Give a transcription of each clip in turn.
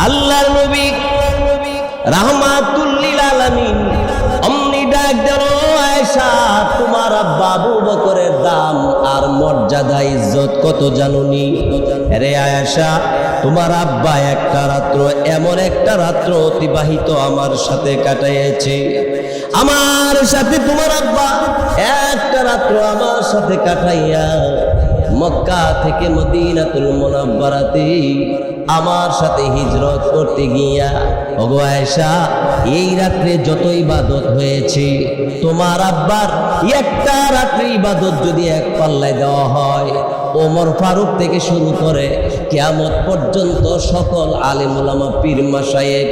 আল্লাহর নবী রাহমাতুল লিল আলামিন অমনি ডাক দিল, আয়েশা তোমার আব্বা আবু বকরের দাম আর মর্যাদা ইজ্জত কত জানুনি? রে আয়েশা, তোমার আব্বা একটা রাত্র, এমন একটা রাত্র অতিবাহিত আমার সাথে কাটাইয়েছে, আমার সাথে তোমার আব্বা একটা রাত্র আমার সাথে কাটাইয়া মক্কা থেকে মদিনাতুল মুনাওয়ারাতে আমার সাথে হিজরত করতে গিয়া, ওগো আয়েশা, এই রাত্রে যত ইবাদত হয়েছে তোমার আব্বার একটা রাত্রি ইবাদত যদি এক পাল্লায় দেওয়া হয়, ওমর ফারুক থেকে শুরু করে কিয়ামত পর্যন্ত সকল আলেম উলামা পীর মাশায়েখ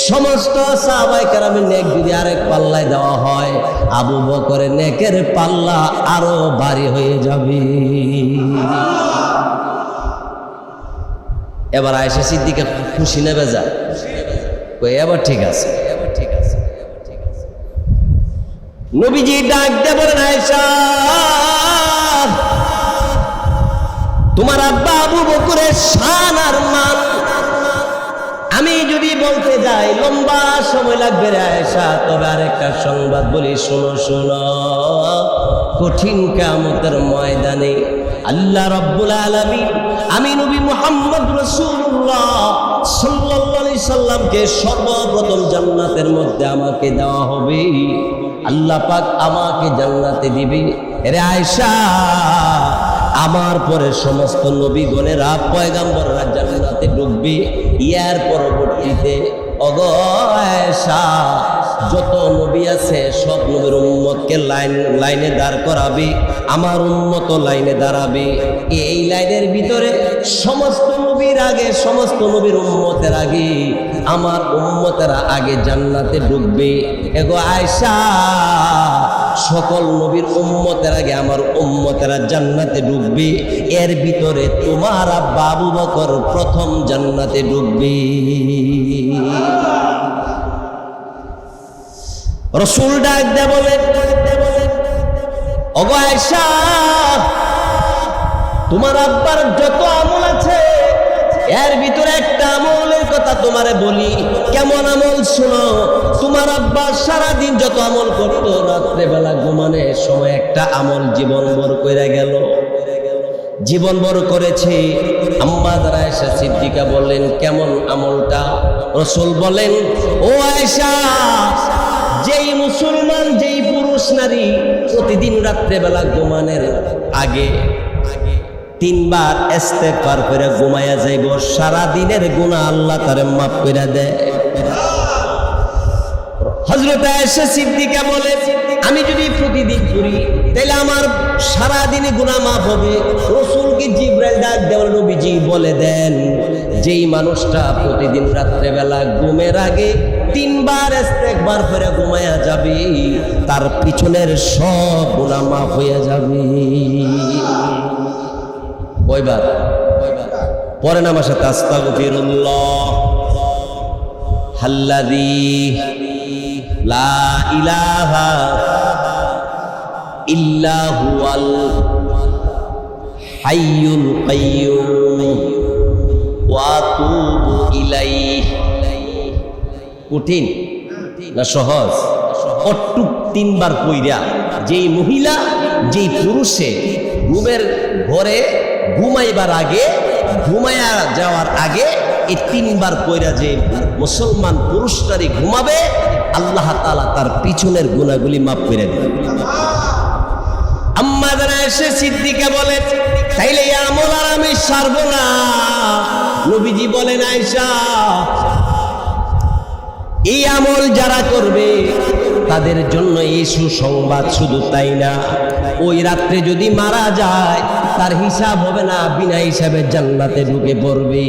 সমস্ত সাহাবায়ে কেরামের নেক যদি আরেক পাল্লায় দেওয়া হয়, আবু বকরের নেকের পাল্লা আরো ভারী হয়ে যাবে। এবার আয়েশা সিদ্দিকা খুশি নেবে যা, এবার ঠিক আছে। নবীজি ডাক দিয়ে বলেন, আয়েশা তোমার আব্বা আবু বকরের শান আর মান আমি যদি বলতে যাই লম্বা সময় লাগবে রে আয়েশা, তবে আরেকটা সংবাদ বলি, শোনো শোনো। কঠিন কিয়ামতের ময়দানে আল্লাহ রাব্বুল আলামিন আমি নবী মুহাম্মদ রাসূলুল্লাহ সাল্লাল্লাহু আলাইহি সাল্লামকে সর্বপ্রথম জান্নাতের মধ্যে আমাকে দেওয়া হবে। আল্লাহ পাক আমাকে জান্নাতে দিবে। রে আয়েশা, আমার পরে সমস্ত নবীগণেরা পয়গাম্বররা জান্নাতে ঢুকবে, ইয়ার পরবর্তীতে ওগো আয়েশা যত নবী আছে সব নবীর উম্মতকে লাইনে দাঁড় করাবে, আমার উম্মত লাইনে দাঁড়াবে। এই লাইনের ভিতরে সমস্ত নবীর আগে, সমস্ত নবীর উম্মতের আগে আমার উম্মতেরা আগে জান্নাতে ঢুকবে। এগো আয়েশা, সকল নবীর উম্মতের আগে আমার উম্মতেরা জান্নাতে ঢুকবে, এর ভিতরে তোমার আব্বা আবু বকর প্রথম জান্নাতে ঢুকবে। রাসূল ডাক দিয়ে বলে, ওগো আয়েশা, তোমার আব্বার যত আমল আছে এর ভিতরে একটা আমলের কথা তোমারে বলি। কেমন আমল শোনো। তোমার আব্বা সারাদিন যত আমল করতো, রাত্রেবেলা ঘুমানোর সময় একটা আমল জীবনভর কইরা গেল, জীবনভর করেছে। আম্মা আয়েশা সিদ্দিকা বললেন, কেমন আমলটা? রাসূল বলেন, ও আয়েশা, যেই মুসলমান, যেই পুরুষ নারী প্রতিদিন রাত্রেবেলা ঘুমানোর আগে 3 বার ইস্তেগফার করে ঘুমায়া যাইব, সারা দিনের গুনাহ আল্লাহ তারে মাফ করে দেয়। হযরত আয়েশা সিদ্দিকা বলে, আমি যদি প্রতিদিন করি তাহলে আমার সারা দিনে গুনাহ মাফ হবে। রাসূলকে জিবরাইল ডাক দেওয়ার নবীজি বলে দেন, যেই মানুষটা প্রতিদিন রাত্রেবেলা ঘুমের আগে 3 বার ইস্তেগফার করে ঘুমায়া যাবে, তার পিছনের সব গুনাহ মাফ হয়ে যাবে। কয়বার? পরে আমার সাথে আস্তাগফিরুল্লাহ আল্লাযী লা ইলাহা ইল্লা হুয়াল হাইয়ুল কাইয়্যুম ওয়া আতুবু ইলাইহি। কঠিন না সহজ? অটুক 3 বার কইরা যেই মহিলা, যেই পুরুষে ঘুমের ঘরে ঘুমাইবার আগে, ঘুমায়া যাওয়ার আগে এই 3 বার কইরা যে মুসলমান পুরুষ নারী ঘুমাবে, আল্লাহ তাআলা তার পিছনের গুনাহগুলি মাফ করে দেন। আম্মা আয়েশা সিদ্দিকা বলে, তাইলে এই আমল আর আমি ছাড়ব না। নবীজি বলেন, আয়েশা, এই আমল যারা করবে তাদের জন্য এই সুসংবাদ, শুধু তাই না, ওই রাত্রে যদি মারা যায় তার হিসাব হবে না, বিনা হিসাবে জান্নাতে ঢুকে পড়বে।